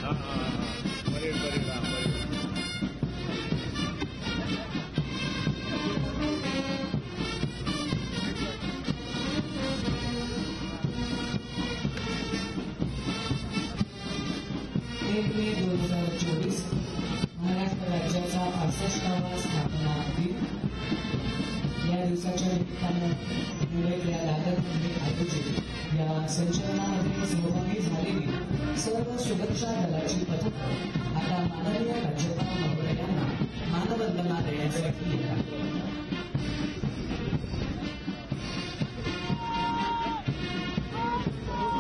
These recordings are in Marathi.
मे 2024 महाराष्ट्र राज्याचा 65वा स्थापना दिन। या दिवसाच्या निमित्तानं मुंबईतल्या दादरमध्ये आयोजित या संचलनामध्ये सहभागी झालेली सर्व सुरक्षा दलाची पथकं आता माननीय राज्यपाल महोदयांना मानवंदना देण्यासाठी येतात।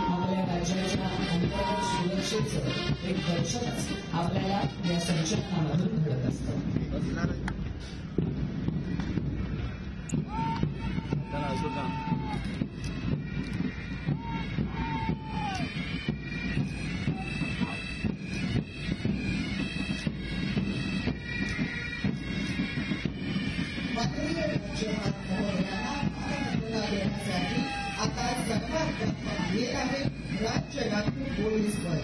आपल्या राज्याच्या अंतर्गत सुरक्षेचं एक दर्शनच आपल्याला या संचलनामधून घडत असतं। माननीय राज्यपाल महोदयांना मानवंदना देण्यासाठी आता सर्वात येत आहे राज्य राखीव पोलीस बल।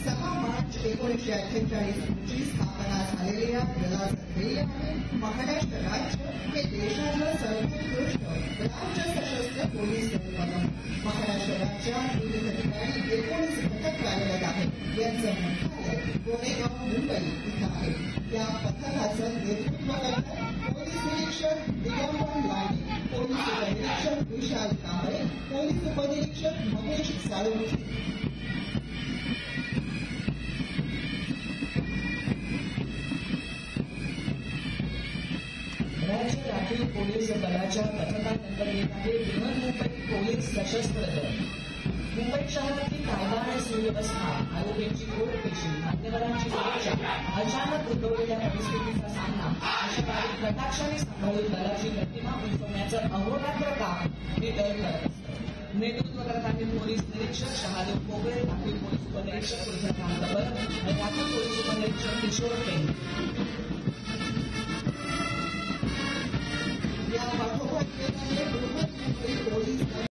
6 मार्च 1948 रोजी स्थापना झालेल्या दलाचं ध्येय आहे महाराष्ट्र राज्य हे देशाचं सर्वोत्कृष्ट राज्य सशस्त्र पोलीस दल बनवणं। महाराष्ट्र राज्यात विविध ठिकाणी 19 पथक कार्यरत आहेत। यांचं मुख्यालय गोरेगाव मुंबई इथं आहे। या पथकाचं नेतृत्व करतात पोलीस निरीक्षक दिगंबर लांडे, पोलीस उपनिरीक्षक विशाल कांबळे, पोलीस उपनिरीक्षक महेश साळुंखे। राज्य राखीव पोलीस दलाच्या पथकानंतर येत आहे बृहन्मुंबई पोलीस सशस्त्र दल। मुंबई शहरातील कायदा आणि सुव्यवस्था, आरोग्याची कोरपेशी, मान्यवरांची सुरक्षा, अचानक उद्भवलेल्या परिस्थितीचा सामना अशा काही कटाक्षाने सांभाळून दलाची प्रतिमा उंचवण्याचं अहोरात्र काम हे दल करत असतं। नेतृत्व करताना पोलीस निरीक्षक शहादेव पोगळे, राखीव पोलीस उपनिरीक्षक पृथ्वीकांत बरं, राखीव पोलीस उपनिरीक्षक किशोर पेंग।